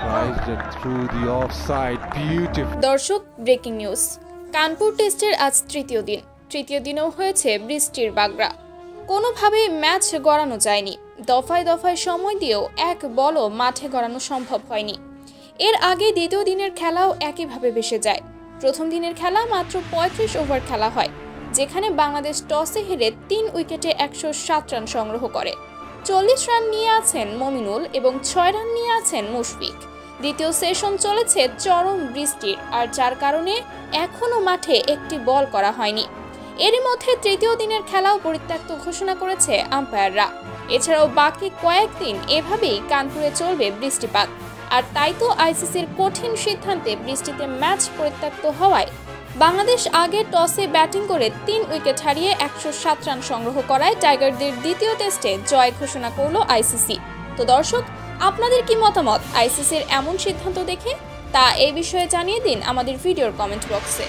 sliced it through the offside. Beautiful. দর্শক, breaking news. Kanpur টেস্টের আজ তৃতীয় দিনেও হয়েছে বৃষ্টির বাগড়া। কোনোভাবে ম্যাচ গড়ানো যায়নি। দফায় দফায় সময় দিয়েও এক বলও মাঠে গড়ানো সম্ভব হয়নি। এর আগে দ্বিতীয় দিনের খেলাও একইভাবে ভেসে যায়। প্রথম দিনের খেলা মাত্র ৩৫ ওভার খেলা হয়, যেখানে বাংলাদেশ টসে হেরে ৩ উইকেটে ১০৭ রান সংগ্রহ করে। ৪০ রান নিয়ে আছেন মমিনুল এবং ৬ রান নিয়ে আছেন মুশফিক। দ্বিতীয় সেশন চলেছে চরম বৃষ্টির, আর যার কারণে এখনও মাঠে একটি বল করা হয়নি। এরই মধ্যে তৃতীয় দিনের খেলাও পরিত্যক্ত ঘোষণা করেছে আম্পায়াররা। এছাড়াও বাকি কয়েকদিন এভাবেই কানপুরে চলবে বৃষ্টিপাত। আর তাই তো আইসিসির কঠিন সিদ্ধান্তে বৃষ্টিতে ম্যাচ পরিত্যক্ত হওয়ায় বাংলাদেশ আগে টসে ব্যাটিং করে ৩ উইকেট হারিয়ে ১০৭ রান সংগ্রহ করায় টাইগারদের দ্বিতীয় টেস্টে জয় ঘোষণা করল আইসিসি। তো দর্শক, আপনাদের কি মতামত আইসিসির এমন সিদ্ধান্ত দেখে? তা এই বিষয়ে জানিয়ে দিন আমাদের ভিডিওর কমেন্ট বক্সে।